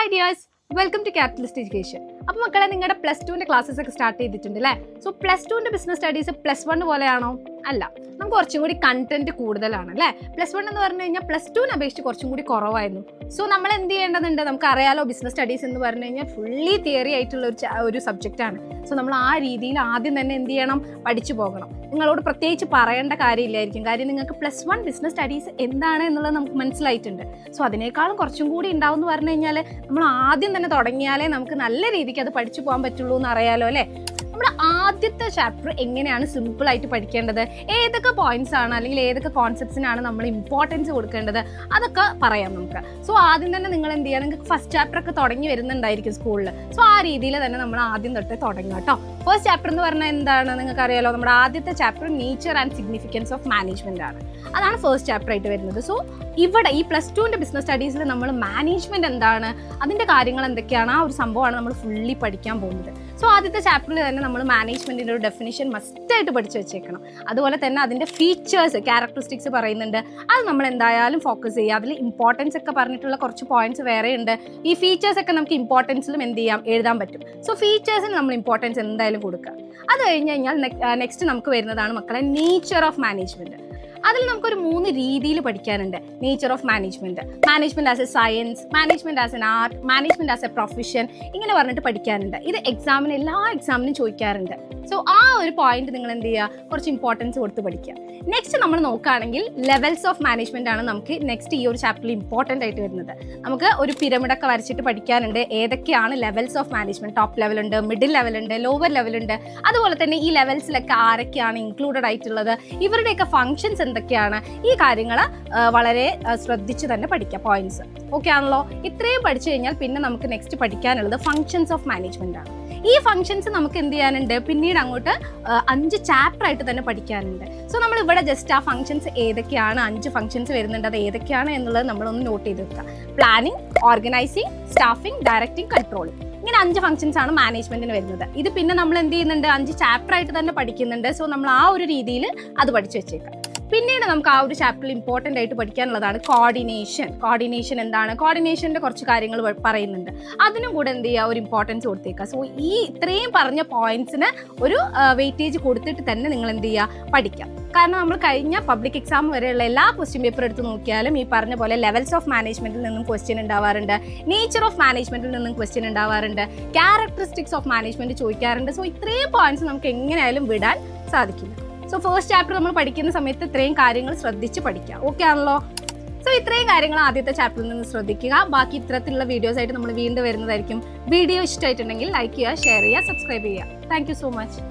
Hi dears, welcome to Catalyst Education. അപ്പോൾ മക്കളെ നിങ്ങളുടെ +2ന്റെ ക്ലാസ്സസ് ഒക്കെ സ്റ്റാർട്ട് ചെയ്തിട്ടുണ്ട് അല്ലേ? സോ +2ന്റെ ബിസിനസ് സ്റ്റഡീസ് +1 പോലെയാണോ? അല്ല, നമുക്ക് കുറച്ചും കൂടി കണ്ടന്റ് കൂടുതലാണ് അല്ലേ? +1 എന്ന് പറഞ്ഞു കഴിഞ്ഞാൽ +2നെ അപേക്ഷിച്ച് കുറച്ചും കൂടി കുറവായിരുന്നു. സോ നമ്മൾ എന്ത് ചെയ്യേണ്ടതുണ്ട്? നമുക്ക് അറിയാലോ ബിസിനസ് സ്റ്റഡീസ് എന്ന് പറഞ്ഞു കഴിഞ്ഞാൽ ഫുള്ളി തിയറി ആയിട്ടുള്ള ഒരു സബ്ജക്റ്റാണ്. സോ നമ്മൾ ആ രീതിയിൽ ആദ്യം തന്നെ എന്ത് ചെയ്യണം? പഠിച്ചു പോകണം. നിങ്ങളോട് പ്രത്യേകിച്ച് പറയേണ്ട കാര്യമില്ലായിരിക്കും, കാര്യം നിങ്ങൾക്ക് +1 ബിസിനസ് സ്റ്റഡീസ് എന്താണ് എന്നുള്ളത് നമുക്ക് മനസ്സിലായിട്ടുണ്ട്. സോ അതിനേക്കാളും കുറച്ചും കൂടി ഉണ്ടാവും എന്ന് പറഞ്ഞു കഴിഞ്ഞാൽ നമ്മൾ ആദ്യം തന്നെ തുടങ്ങിയാലേ നമുക്ക് നല്ല രീതിക്ക് അത് പഠിച്ചു പോകാൻ പറ്റുള്ളൂ എന്ന് അറിയാലോ അല്ലേ? നമ്മുടെ ആദ്യത്തെ ചാപ്റ്റർ എങ്ങനെയാണ് സിമ്പിൾ ആയിട്ട് പഠിക്കേണ്ടത്, ഏതൊക്കെ പോയിന്റ്സ് ആണ് അല്ലെങ്കിൽ ഏതൊക്കെ കോൺസെപ്റ്റ്സിനാണ് നമ്മൾ ഇമ്പോർട്ടൻസ് കൊടുക്കേണ്ടത്, അതൊക്കെ പറയാം നമുക്ക്. സോ ആദ്യം തന്നെ നിങ്ങൾ എന്ത് ചെയ്യുക, നിങ്ങൾക്ക് ഫസ്റ്റ് ചാപ്റ്റർ ഒക്കെ തുടങ്ങി വരുന്നുണ്ടായിരിക്കും സ്കൂളിൽ. സോ ആ രീതിയിൽ തന്നെ നമ്മൾ ആദ്യം തൊട്ട് തുടങ്ങുക കേട്ടോ. ഫസ്റ്റ് ചാപ്റ്റർ എന്ന് പറഞ്ഞാൽ എന്താണ് നിങ്ങൾക്ക് അറിയാലോ? നമ്മുടെ ആദ്യത്തെ chapter nature and significance of management ആണ്. അതാണ് ഫസ്റ്റ് ചാപ്റ്റർ ആയിട്ട് വരുന്നത്. സോ ഇവിടെ ഈ +2ന്റെ ബിസിനസ് സ്റ്റഡീസിൽ നമ്മൾ മാനേജ്മെന്റ് എന്താണ്, അതിന്റെ കാര്യങ്ങൾ എന്തൊക്കെയാണ്, ആ ഒരു സംഭവമാണ് നമ്മൾ ഫുള്ളി പഠിക്കാൻ പോകുന്നത്. സോ ആദ്യത്തെ ചാപ്റ്ററിൽ തന്നെ നമ്മൾ മാനേജ്മെന്റിന്റെ ഒരു ഡെഫിനിഷൻ മസ്റ്റായിട്ട് പഠിച്ചു വെച്ചേക്കണം. അതുപോലെ തന്നെ അതിന്റെ ഫീച്ചേഴ്സ്, ക്യാരക്ടറിസ്റ്റിക്സ് പറയുന്നുണ്ട്, അത് നമ്മൾ എന്തായാലും ഫോക്കസ് ചെയ്യുക. അതിൽ ഇമ്പോർട്ടൻസ് ഒക്കെ പറഞ്ഞിട്ടുള്ള കുറച്ച് പോയിന്റ്സ് വേറെ ഉണ്ട്. ഈ ഫീച്ചേഴ്സ് ഒക്കെ നമുക്ക് ഇമ്പോർട്ടൻസിലും എന്ത് ചെയ്യാം, എഴുതാൻ പറ്റും. സോ ഫീച്ചേഴ്സിന് നമ്മൾ ഇമ്പോർട്ടൻസ് എന്തായാലും കൊടുക്കുക. അത് കഴിഞ്ഞ് കഴിഞ്ഞാൽ നെക്സ്റ്റ് നമുക്ക് വരുന്നതാണ് മക്കളെ നേച്ചർ ഓഫ് മാനേജ്മെന്റ്. അതിൽ നമുക്കൊരു 3 രീതിയിൽ പഠിക്കാനുണ്ട്. Nature of management, management as A science, management as an art, management as A profession, ഇങ്ങനെ പറഞ്ഞിട്ട് പഠിക്കാനുണ്ട്. ഇത് എല്ലാ എക്സാമിനും ചോദിക്കാറുണ്ട്. സോ ആ ഒരു പോയിന്റ് നിങ്ങൾ എന്ത് ചെയ്യുക, കുറച്ച് ഇമ്പോർട്ടൻസ് കൊടുത്ത് പഠിക്കുക. നെക്സ്റ്റ് നമ്മൾ നോക്കുകയാണെങ്കിൽ ലെവൽസ് ഓഫ് മാനേജ്മെന്റ് ആണ് നമുക്ക് നെക്സ്റ്റ് ഈ ഒരു ചാപ്റ്ററിൽ ഇമ്പോർട്ടൻ്റ് ആയിട്ട് വരുന്നത്. നമുക്ക് ഒരു പിരമിഡൊക്കെ വരച്ചിട്ട് പഠിക്കാനുണ്ട്. ഏതൊക്കെയാണ് ലെവൽസ് ഓഫ് മാനേജ്മെന്റ്, ടോപ്പ് ലെവലുണ്ട്, മിഡിൽ ലെവലുണ്ട്, ലോവർ ലെവലുണ്ട്. അതുപോലെ തന്നെ ഈ ലെവൽസിലൊക്കെ ആരൊക്കെയാണ് ഇൻക്ലൂഡഡ് ആയിട്ടുള്ളത്, ഇവരുടെയൊക്കെ ഫങ്ഷൻസ് എന്തൊക്കെയാണ്, ഈ കാര്യങ്ങൾ വളരെ ശ്രദ്ധിച്ച് തന്നെ പഠിക്കുക. പോയിന്റ്സ് ഓക്കെ ആണല്ലോ? ഇത്രയും പഠിച്ചു കഴിഞ്ഞാൽ പിന്നെ നമുക്ക് നെക്സ്റ്റ് പഠിക്കാനുള്ളത് ഫങ്ഷൻസ് ഓഫ് മാനേജ്മെന്റ് ആണ്. ഈ ഫങ്ഷൻസ് നമുക്ക് എന്ത് ചെയ്യാനുണ്ട്, പിന്നീട് അങ്ങോട്ട് 5 ചാപ്റ്റർ ആയിട്ട് തന്നെ പഠിക്കാനുണ്ട്. സോ നമ്മൾ ഇവിടെ ജസ്റ്റ് ആ ഫങ്ഷൻസ് ഏതൊക്കെയാണ്, 5 ഫങ്ഷൻസ് വരുന്നുണ്ട്, അത് ഏതൊക്കെയാണ് എന്നുള്ളത് നമ്മളൊന്ന് നോട്ട് ചെയ്ത് വെക്കുക. Planning, organising, staffing, directing, controlling, ഇങ്ങനെ 5 ഫങ്ഷൻസ് ആണ് മാനേജ്മെന്റിന് വരുന്നത്. ഇത് പിന്നെ നമ്മൾ എന്ത് ചെയ്യുന്നുണ്ട്, 5 ചാപ്റ്റർ ആയിട്ട് തന്നെ പഠിക്കുന്നുണ്ട്. സോ നമ്മൾ ആ ഒരു രീതിയിൽ അത് പഠിച്ചു വെച്ചേക്കാം. പിന്നീട് നമുക്ക് ആ ഒരു ചാപ്റ്ററിൽ ഇമ്പോർട്ടൻ്റ് ആയിട്ട് പഠിക്കാനുള്ളതാണ് കോർഡിനേഷൻ. കോർഡിനേഷൻ എന്താണ്, കോർഡിനേഷൻ്റെ കുറച്ച് കാര്യങ്ങൾ പറയുന്നുണ്ട്. അതിനും കൂടെ എന്ത് ചെയ്യുക, ഒരു ഇമ്പോർട്ടൻസ് കൊടുത്തേക്കുക. സോ ഈ ഇത്രയും പറഞ്ഞ പോയിന്റ്സിന് ഒരു വെയിറ്റേജ് കൊടുത്തിട്ട് തന്നെ നിങ്ങൾ എന്ത് ചെയ്യുക, പഠിക്കാം. കാരണം നമ്മൾ കഴിഞ്ഞ പബ്ലിക് എക്സാം വരെയുള്ള എല്ലാ ക്വസ്റ്റ്യൻ പേപ്പർ എടുത്ത് നോക്കിയാലും ഈ പറഞ്ഞ പോലെ ലെവൽസ് ഓഫ് മാനേജ്മെന്റിൽ നിന്നും ക്വസ്റ്റ്യൻ ഉണ്ടാവാറുണ്ട്, നേച്ചർ ഓഫ് മാനേജ്മെന്റിൽ നിന്നും ക്വസ്റ്റ്യൻ ഉണ്ടാവാറുണ്ട്, ക്യാരക്ടറിസ്റ്റിക്സ് ഓഫ് മാനേജ്മെന്റ് ചോദിക്കാറുണ്ട്. സോ ഇത്രയും പോയിന്റ്സ് നമുക്ക് എങ്ങനെയായാലും വിടാൻ സാധിക്കില്ല. സോ ഫസ്റ്റ് ചാപ്റ്റർ നമ്മൾ പഠിക്കുന്ന സമയത്ത് ഇത്രയും കാര്യങ്ങൾ ശ്രദ്ധിച്ച് പഠിക്കുക. ഓക്കെ ആണല്ലോ? സോ ഇത്രയും കാര്യങ്ങൾ ആദ്യത്തെ ചാപ്റ്ററിൽ നിന്ന് ശ്രദ്ധിക്കുക. ബാക്കി ഇത്തരത്തിലുള്ള വീഡിയോസ് ആയിട്ട് നമ്മൾ വീണ്ടും വരുന്നതായിരിക്കും. വീഡിയോ ഇഷ്ടമായിട്ടുണ്ടെങ്കിൽ ലൈക്ക് ചെയ്യുക, ഷെയർ ചെയ്യുക, സബ്സ്ക്രൈബ് ചെയ്യുക. Thank you so much.